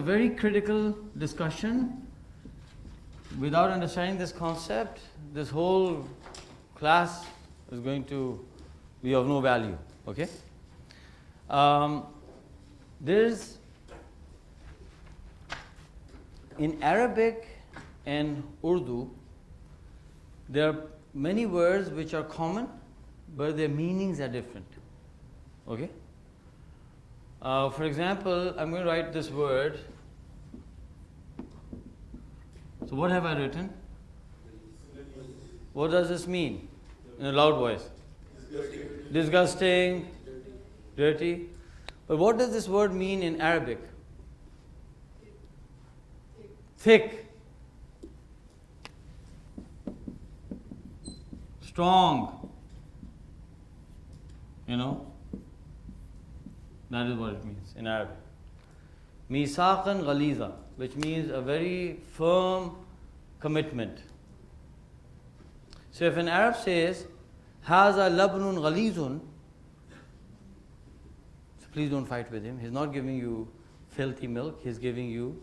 very critical discussion. Without understanding this concept, this whole class is going to be of no value. Okay? There's in Arabic and Urdu, there are many words which are common, but their meanings are different. Okay? For example, I'm going to write this word. So what have I written? What does this mean? In a loud voice. Disgusting, dirty. But what does this word mean in Arabic? Thick, strong. You know? That is what it means in Arabic. Misaqan Ghaleeza, which means a very firm commitment. So if an Arab says, Haza labnun ghaleezun, so please don't fight with him. He's not giving you filthy milk, he's giving you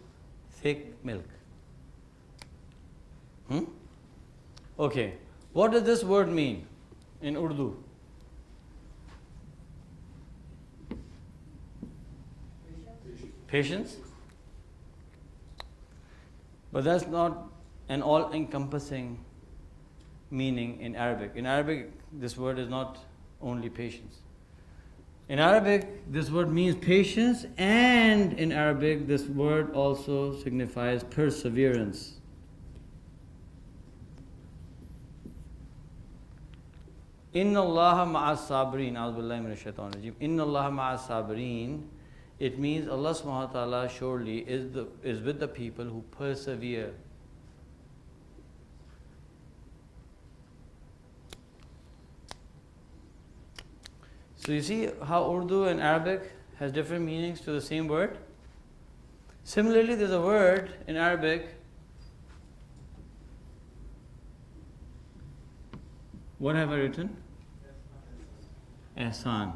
thick milk. Okay. What does this word mean in Urdu? Patience. But that's not an all-encompassing meaning in Arabic. In Arabic, this word is not only patience. In Arabic, this word means patience, and in Arabic, this word also signifies perseverance. Inna Allaha ma'as sabirin. A'udhu billahi minash shaitanir rajim. Inna Allaha ma'as sabirin. It means Allah subhanahu wa ta'ala surely is with the people who persevere. So you see how Urdu and Arabic has different meanings to the same word? Similarly, there's a word in Arabic. What have I written? Ehsan.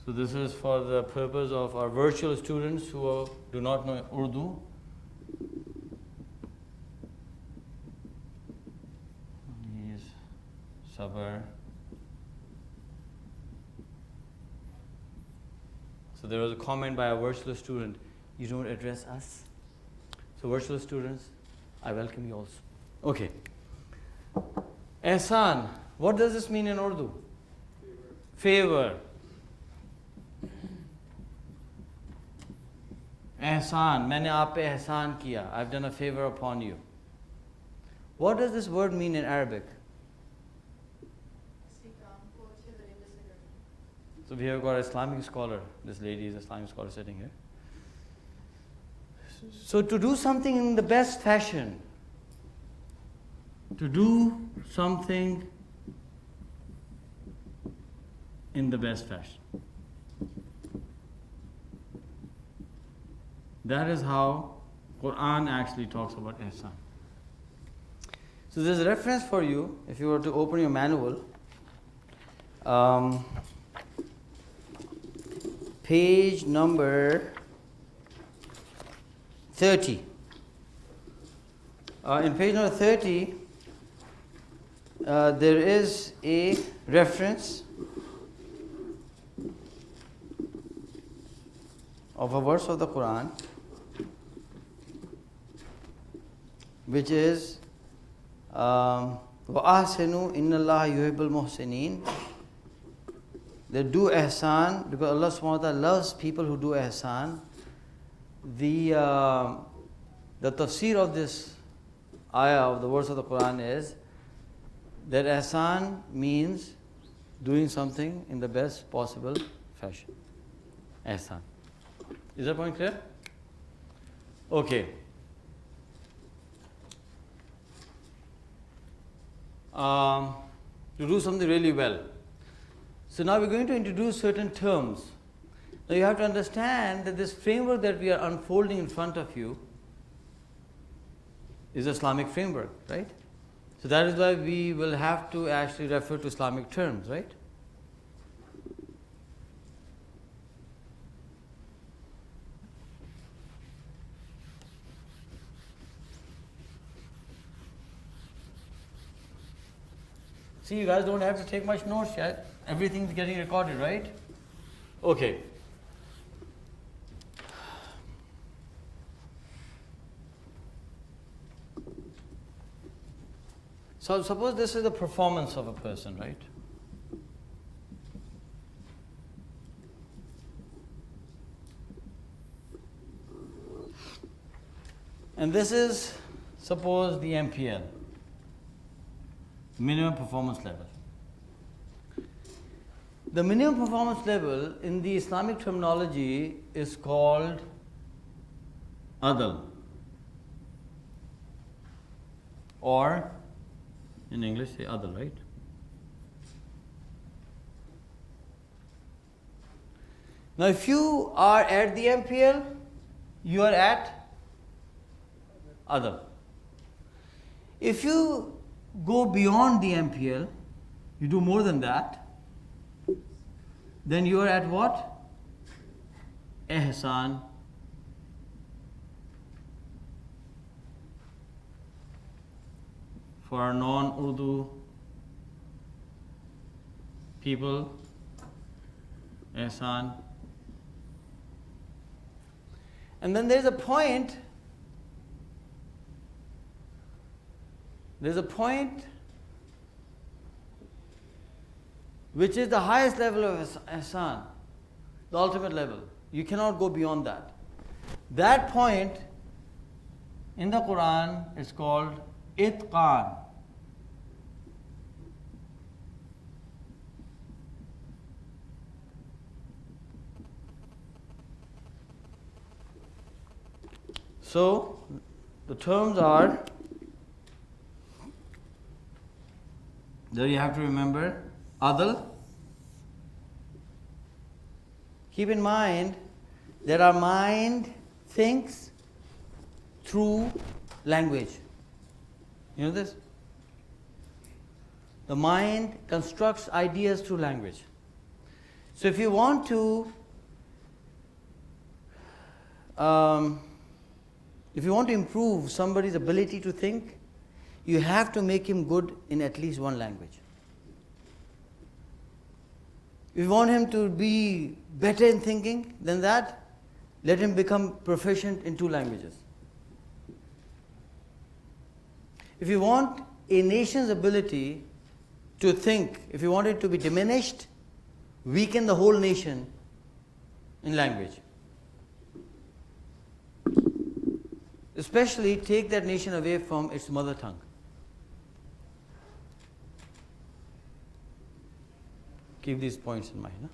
So this is for the purpose of our virtual students who do not know Urdu. Is sabr. So there was a comment by a virtual student, you don't address us. So virtual students, I welcome you also. Okay. Ehsan. What does this mean in Urdu? Favor. Ehsan, मैंने आप पे एहसान किया. I've done a favor upon you. What does this word mean in Arabic? So we have got an Islamic scholar. This lady is an Islamic scholar sitting here. So to do something in the best fashion, to do something in the best fashion. That is how Quran actually talks about ihsan. So there's a reference for you if you were to open your manual. Page number 30. In page number 30, there is a reference of a verse of the Quran, which is وَأَحْسِنُوا إِنَّ اللَّهَ يُحِبُّ الْمُحْسِنِينَ. They do ihsan because Allah subhanahu wa ta'ala loves people who do ihsan. The tafsir of this ayah of the verse of the Quran is that ihsan means doing something in the best possible fashion. Ihsan. Is that point clear? Okay. To do something really well. So now we're going to introduce certain terms. Now you have to understand that this framework that we are unfolding in front of you is Islamic framework, right? So that is why we will have to actually refer to Islamic terms, right? See, you guys don't have to take much notes yet. Everything's getting recorded, right? Okay. So suppose this is the performance of a person, right? And this is, suppose, the MPL, minimum performance level. The minimum performance level in the Islamic terminology is called Adal, or in English say Adal, right? Now if you are at the MPL, you are at Adal. If you go beyond the MPL, you do more than that, then you are at what? Ehsan. For our non-Urdu people, Ehsan. And then there's a point which is the highest level of Ihsan, the ultimate level. You cannot go beyond that. That point in the Quran is called Itqan. So, the terms are, there you have to remember, Adal. Keep in mind that our mind thinks through language. You know this? The mind constructs ideas through language. So if you want to improve somebody's ability to think, you have to make him good in at least one language. If you want him to be better in thinking than that, let him become proficient in 2 languages. If you want a nation's ability to think, if you want it to be diminished, weaken the whole nation in language. Especially take that nation away from its mother tongue. Keep these points in mind. Huh?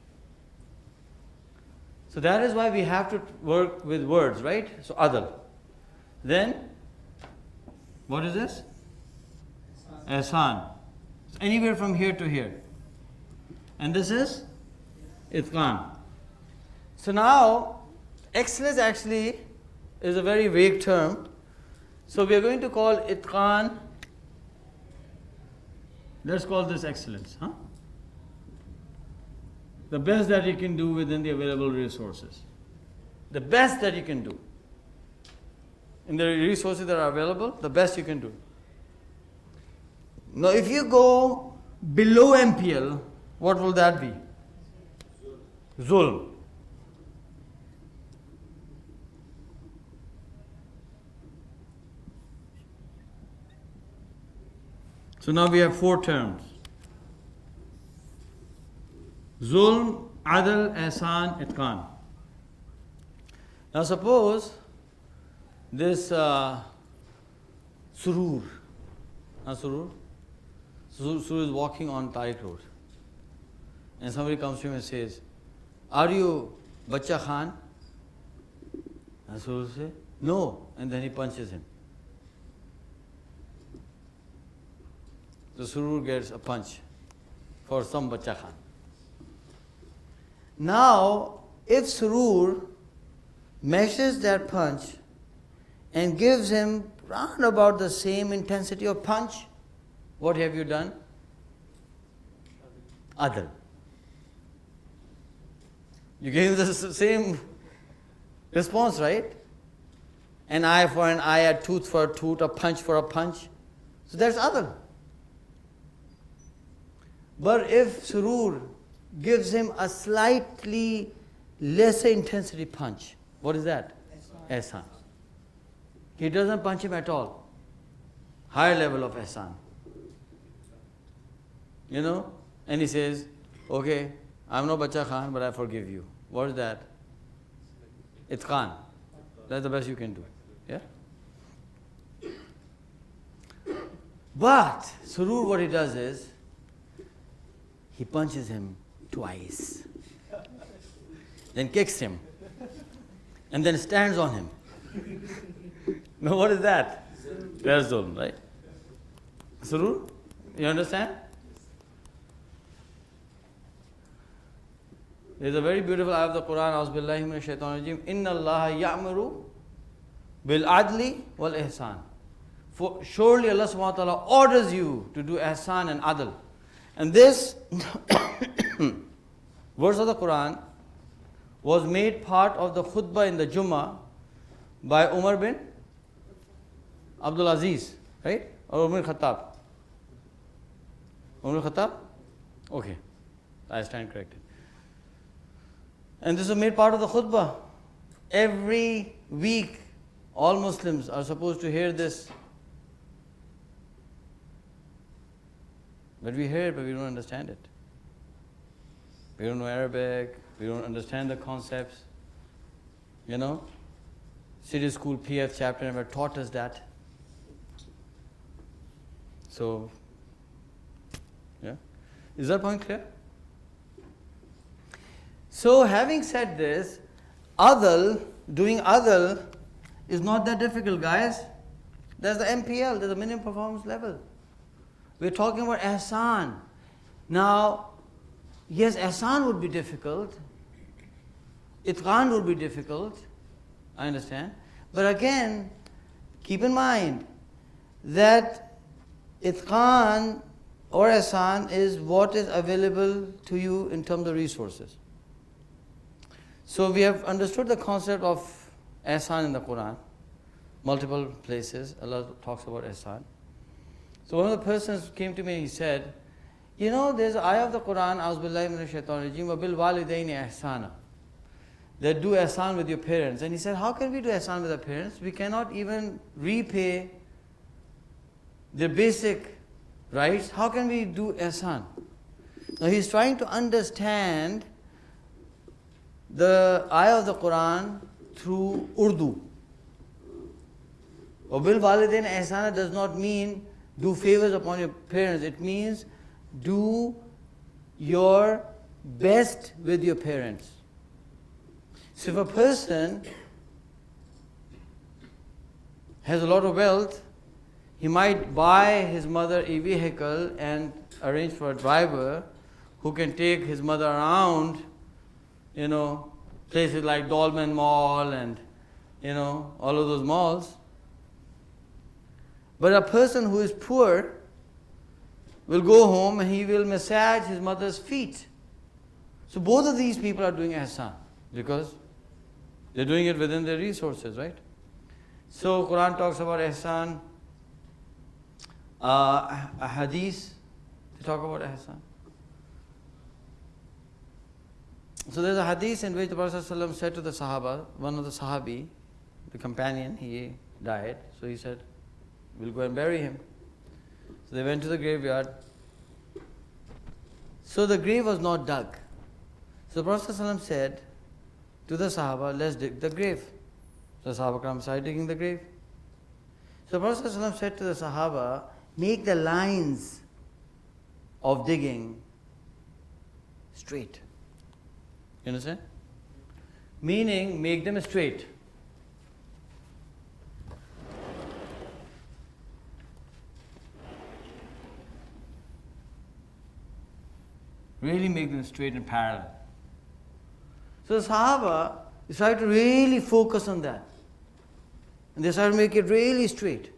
So that is why we have to work with words, right? So Adal. Then, what is this? Ehsan. Anywhere from here to here. And this is Itqan. So now, excellence actually is a very vague term. So we are going to call Itqan, let's call this excellence. Huh? The best that you can do within the available resources. The best that you can do. In the resources that are available, the best you can do. Now if you go below MPL, what will that be? Zulm. So now we have 4 terms. Zulm, Adal, Ihsan, Itqan. Now suppose this Surur. Surur is walking on Tariq Road. And somebody comes to him and says, "Are you Bacha Khan?" And Surur says, "No." And then he punches him. So Surur gets a punch for some Bacha Khan. Now, if Surur measures that punch and gives him round about the same intensity of punch, what have you done? Adal. You gave the same response, right? An eye for an eye, a tooth for a tooth, a punch for a punch. So that's Adal. But if surur gives him a slightly lesser intensity punch, what is that? Ehsan. He doesn't punch him at all. Higher level of ihsan. You know? And he says, okay, I'm no Bacha Khan, but I forgive you. What is that? Itqan. That's the best you can do. Yeah? But surur, what he does is, he punches him twice. Then kicks him. And then stands on him. Now what is that? That's zulm, right? Surur? You understand? There's a very beautiful ayah of the Quran, A'udhu billahi minash shaitanir rajeem. Inna Allaha ya'muru bil adli wal ihsan. For surely Allah subhanahu wa ta'ala orders you to do ihsan and adl. And this verse of the Quran was made part of the khutbah in the Jummah by Umar bin Abdul Aziz, right? Or Umar Khattab? Umar Khattab? Okay, I stand corrected. And this was made part of the khutbah. Every week, all Muslims are supposed to hear this. But we hear it, but we don't understand it. We don't know Arabic, we don't understand the concepts. You know? City School PF chapter never taught us that. So, yeah. Is that point clear? So, having said this, Adal, doing Adal is not that difficult, guys. That's the MPL, that's the minimum performance level. We're talking about Ehsan. Now, yes, Ehsan would be difficult. Itqan would be difficult. I understand. But again, keep in mind that Itqan or Ehsan is what is available to you in terms of resources. So we have understood the concept of Ehsan in the Quran. Multiple places Allah talks about Ehsan. So one of the persons came to me and he said, you know, there's an ayah of the Quran, A'udhu billahi minash shaitanir rajeem, wa bil walidayni ihsana, that do ihsan with your parents. And he said, how can we do ihsan with our parents? We cannot even repay their basic rights. How can we do ihsan? Now he's trying to understand the ayah of the Quran through Urdu. Wa bil walidayni ihsana does not mean do favors upon your parents. It means do your best with your parents. So if a person has a lot of wealth, he might buy his mother a vehicle and arrange for a driver who can take his mother around, you know, places like Dolmen Mall and, you know, all of those malls. But a person who is poor will go home and he will massage his mother's feet. So both of these people are doing ihsan because they're doing it within their resources, right? So Quran talks about ihsan. A hadith, they talk about ihsan. So there's a hadith in which the Prophet ﷺ said to the Sahaba, one of the Sahabi, the companion, he died. So he said, we'll go and bury him. So they went to the graveyard. So the grave was not dug. So the Prophet ﷺ said to the Sahaba, let's dig the grave. So the Sahaba started digging the grave. So the Prophet ﷺ said to the Sahaba, make the lines of digging straight. You understand? Meaning, make them straight. Really make them straight and parallel. So the Sahaba decided to really focus on that. And they started to make it really straight.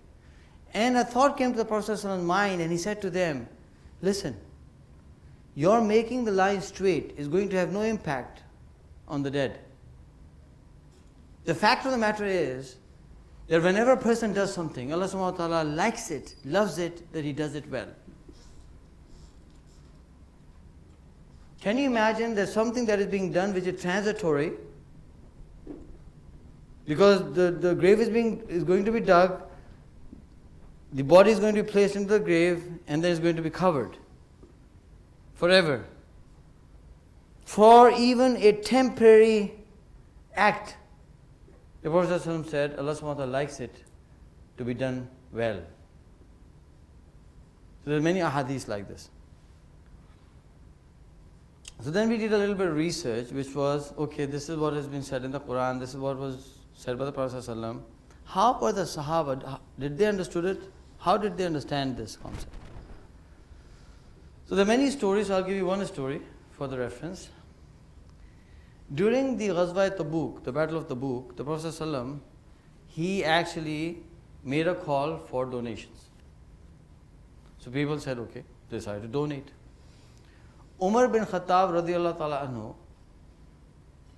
And a thought came to the Prophet's mind and he said to them, listen, your making the line straight is going to have no impact on the dead. The fact of the matter is that whenever a person does something, Allah subhanahu wa ta'ala likes it, loves it, that he does it well. Can you imagine there's something that is being done which is transitory? Because the grave is going to be dug, the body is going to be placed into the grave, and then it's going to be covered forever. For even a temporary act, the Prophet ﷺ said, Allah subhanahu wa ta'ala likes it to be done well. So there are many ahadith like this. So then we did a little bit of research, which was, okay, this is what has been said in the Quran, this is what was said by the Prophet ﷺ. How were the Sahaba, did they understood it? How did they understand this concept? So there are many stories, so I'll give you one story for the reference. During the Ghazwa Tabuk, the Battle of Tabuk, the Prophet ﷺ, he actually made a call for donations. So people said, okay, they decided to donate. Umar bin Khattab radiallahu ta'ala anhu,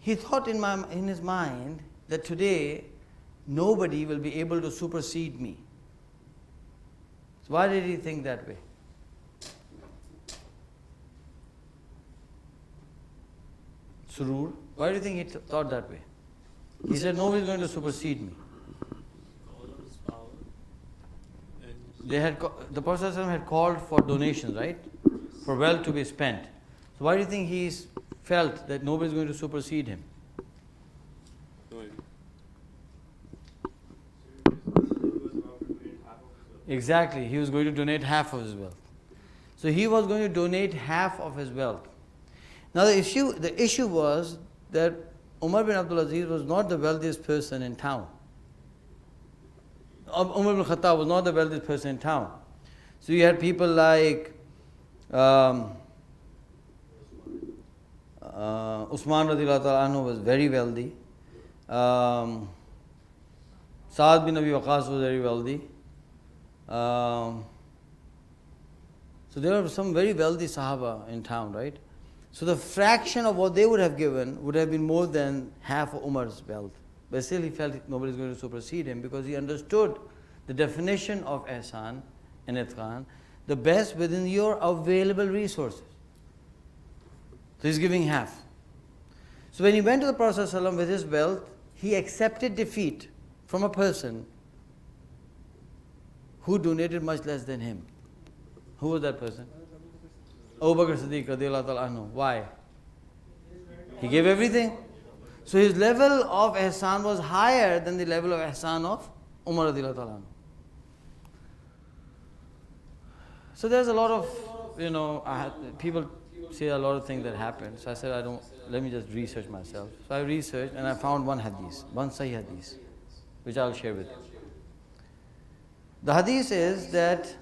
he thought in his mind that today nobody will be able to supersede me. So why did he think that way? Surur, why do you think he thought that way? He said, nobody is going to supersede me. The Prophet had called for donations, right? For wealth to be spent. So why do you think he felt that nobody is going to supersede him? Exactly, he was going to donate half of his wealth. So he was going to donate half of his wealth. Now the issue was that Umar bin Abdul Aziz was not the wealthiest person in town. Umar bin Khattab was not the wealthiest person in town. So you had people like Usman radiallahu ta'ala anhu was very wealthy. Saad bin Abi Waqas was very wealthy. So there were some very wealthy Sahaba in town, right? So the fraction of what they would have given would have been more than half of Umar's wealth. But still he felt nobody is going to supersede him because he understood the definition of Ehsan and Itqan, the best within your available resources. So he's giving half. So when he went to the Prophet ﷺ with his wealth, he accepted defeat from a person who donated much less than him. Who was that person? Abu Bakr Siddiq radiallahu ta'ala anhu. Why? He gave everything. So his level of ihsan was higher than the level of ihsan of Umar radiallahu ta'ala anhu. So there's a lot of, people say a lot of things that happen. So I said, let me just research myself. So I researched and I found one Sahih hadith, which I'll share with you. The hadith is that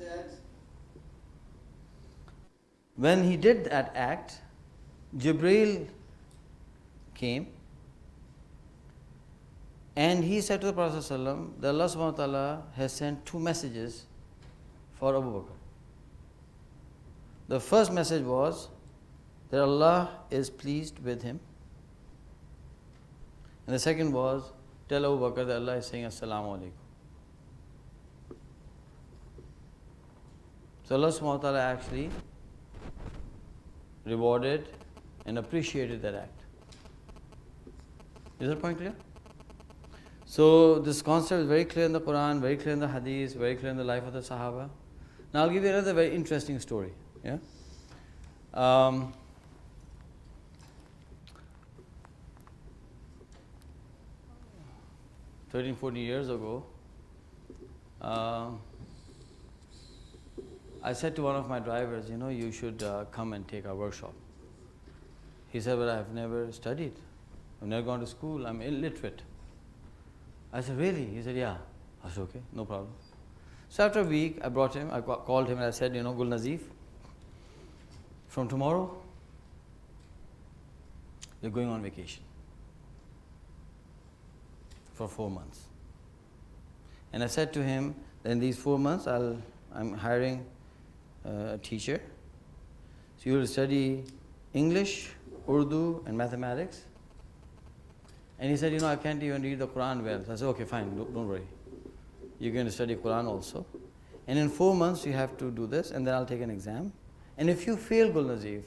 when he did that act, Jibreel came and he said to the Prophet ﷺ that Allah subhanahu wa ta'ala has sent two messages for Abu Bakr. The first message was that Allah is pleased with him. And the second was, tell Abu Bakr that Allah is saying Assalamu alaikum. So Allah subhanahu wa ta'ala actually rewarded and appreciated that act. Is that point clear? So this concept is very clear in the Quran, very clear in the Hadith, very clear in the life of the Sahaba. Now I'll give you another very interesting story. 13, 14 years ago, I said to one of my drivers, you should come and take our workshop. He said, but I've never studied. I've never gone to school. I'm illiterate. I said, really? He said, yeah. I said, okay, no problem. So after a week, I brought him, I called him and I said, Gul Nazif, from tomorrow, you're going on vacation for 4 months. And I said to him, in these 4 months, I'm hiring a teacher. So you will study English, Urdu, and mathematics. And he said, I can't even read the Quran well. So I said, okay, fine, don't worry. You're going to study Quran also. And in 4 months, you have to do this, and then I'll take an exam. And if you fail Gul Nazif,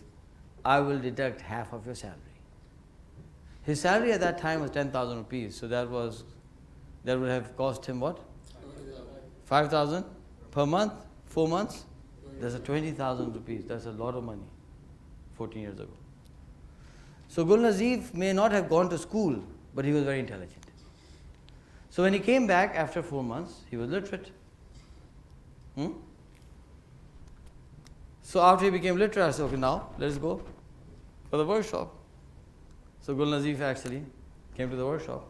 I will deduct half of your salary. His salary at that time was 10,000 rupees, so that would have cost him what? 5,000 per month, 4 months. That's a 20,000 rupees. That's a lot of money, 14 years ago. So Gul Nazif may not have gone to school, but he was very intelligent. So when he came back after 4 months, he was literate. So after he became literate, I said, okay, now let's go for the workshop. So Gul Nazif actually came to the workshop.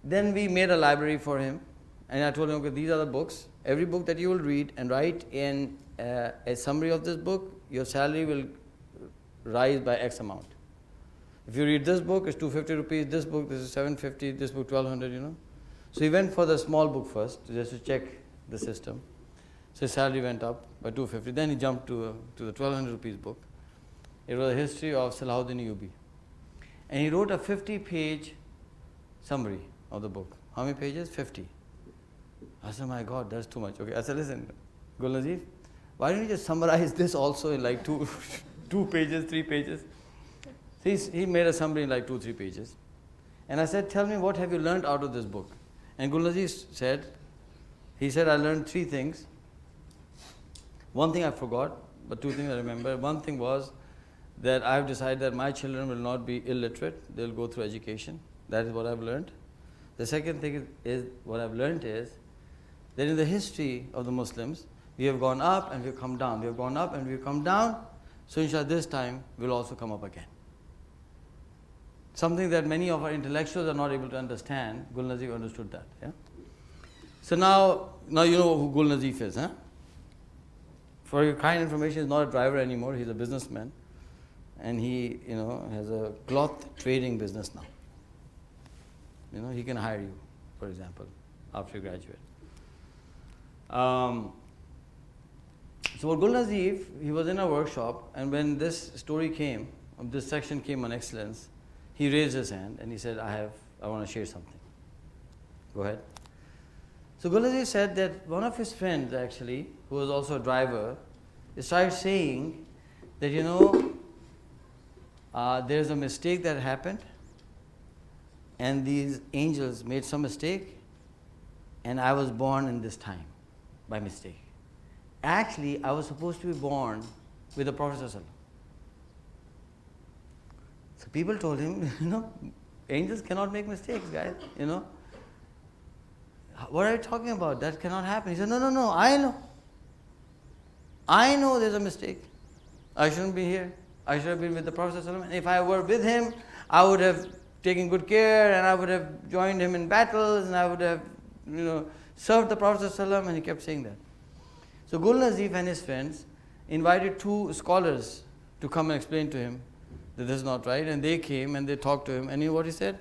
Then we made a library for him, and I told him, okay, these are the books. Every book that you will read and write in a summary of this book, your salary will rise by X amount. If you read this book, it's 250 rupees, this book, this is 750, this book 1200, So he went for the small book first, just to check the system. So his salary went up by 250. Then he jumped to the 1200 rupees book. It was a history of Salahuddin Ayyubi. And he wrote a 50-page summary of the book. How many pages? 50. I said, my God, that's too much. Okay, I said, listen, Gul Nazif, why don't you just summarize this also in like 2 pages, 3 pages? So he made a summary in like 2-3 pages. And I said, tell me, what have you learned out of this book? And Gul Nazif said, I learned 3 things. One thing I forgot, but 2 things I remember. One thing was that I've decided that my children will not be illiterate. They'll go through education. That is what I've learned. The second thing is what I've learned is that in the history of the Muslims, we have gone up and we've come down. We have gone up and we've come down. So inshallah, this time we'll also come up again. Something that many of our intellectuals are not able to understand. Gul Nazif understood that. Yeah? So now you know who Gul Nazif is. Huh? For your kind information, he's not a driver anymore. He's a businessman. And he has a cloth trading business now. He can hire you, for example, after you graduate. So for Gul Nazif, he was in a workshop, and when this story came, this section came on excellence, he raised his hand and he said, I want to share something. Go ahead. So Gul Nazif said that one of his friends actually, who was also a driver, started saying that, there's a mistake that happened, and these angels made some mistake, and I was born in this time by mistake. Actually, I was supposed to be born with the Prophet ﷺ. So people told him, angels cannot make mistakes, guys, What are you talking about? That cannot happen. He said, no, I know. I know there's a mistake. I shouldn't be here. I should have been with the Prophet ﷺ. And if I were with him, I would have taken good care, and I would have joined him in battles, and I would have, served the Prophet ﷺ. And he kept saying that. So Gul Nazif and his friends invited 2 scholars to come and explain to him that this is not right. And they came and they talked to him. And you know what he said?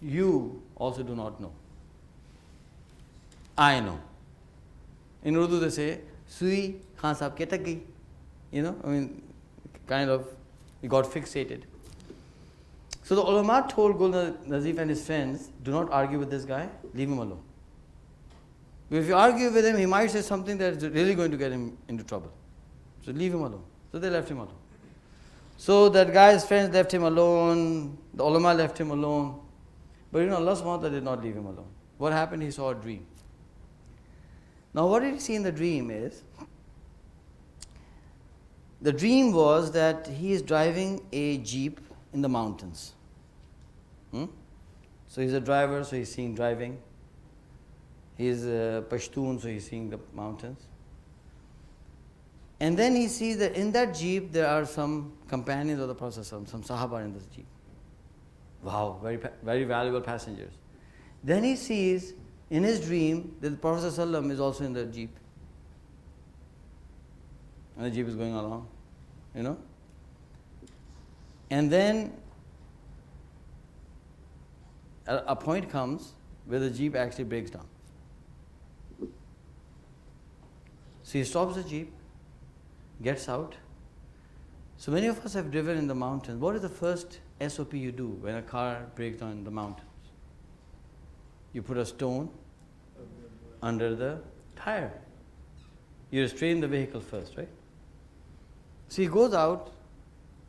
You also do not know. I know. In Urdu they say, Sui Khan Sahab ke tak gayi. Kind of, he got fixated. So the ulama told Gul Nazif and his friends, do not argue with this guy, leave him alone. If you argue with him, he might say something that is really going to get him into trouble. So leave him alone. So they left him alone. So that guy's friends left him alone, the ulama left him alone. But Allah subhanahu wa ta'ala did not leave him alone. What happened? He saw a dream. Now what did he see in the dream is, the dream was that he is driving a jeep in the mountains. So he's a driver, so he's seeing driving. He's a Pashtun, so he's seeing the mountains. And then he sees that in that jeep there are some companions of the Prophet, some Sahaba in this jeep. Wow, very, very valuable passengers. Then he sees in his dream that the Prophet is also in the jeep. And the jeep is going along, And then a point comes where the jeep actually breaks down. So he stops the jeep, gets out. So many of us have driven in the mountains. What is the first SOP you do when a car breaks down in the mountains? You put a stone under the tire. You restrain the vehicle first, right? So he goes out,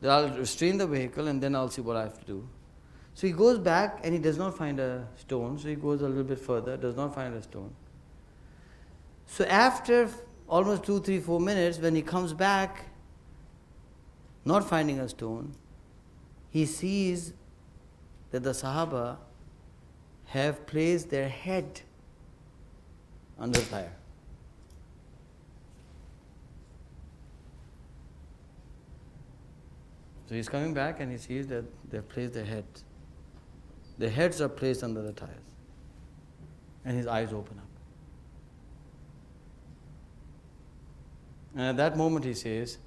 then I'll restrain the vehicle and then I'll see what I have to do. So he goes back and he does not find a stone. So he goes a little bit further, does not find a stone. So after almost 2, 3, 4 minutes, when he comes back, not finding a stone, he sees that the Sahaba have placed their head under the tire. So he's coming back and he sees that they've placed their heads. Their heads are placed under the tires. And his eyes open up. And at that moment he says,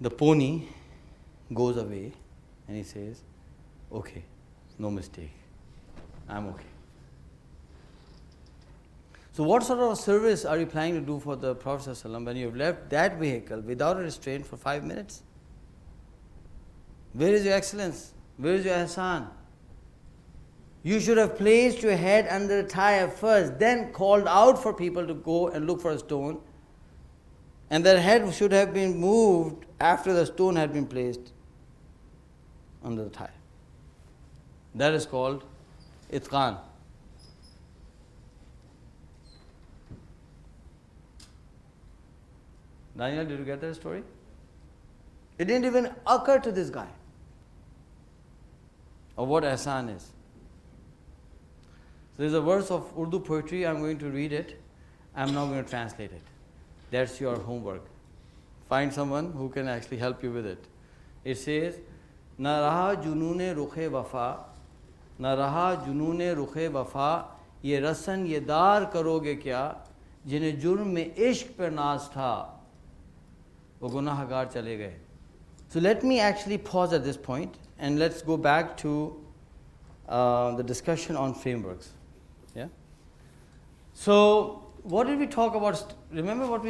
the pony goes away and he says, okay, no mistake, I'm okay. So what sort of service are you planning to do for the Prophet ﷺ when you have left that vehicle without a restraint for 5 minutes? Where is your excellence? Where is your ihsan? You should have placed your head under the tire first, then called out for people to go and look for a stone. And their head should have been moved after the stone had been placed under the tire. That is called Itqan. Daniel, did you get that story? It didn't even occur to this guy of what ihsan is. So there's a verse of Urdu poetry, I'm going to read it. I'm not going to translate it. That's your homework. Find someone who can actually help you with it. It says, Na raha junune rukhe wafa, na raha junune rukhe wafa, ye rasan ye dar karoge kya, jinhe jurm mein ishq per naaz tha, wo gunahgar chale gaye. So let me actually pause at this point and let's go back to the discussion on frameworks. Yeah. So what did we talk about? Remember what we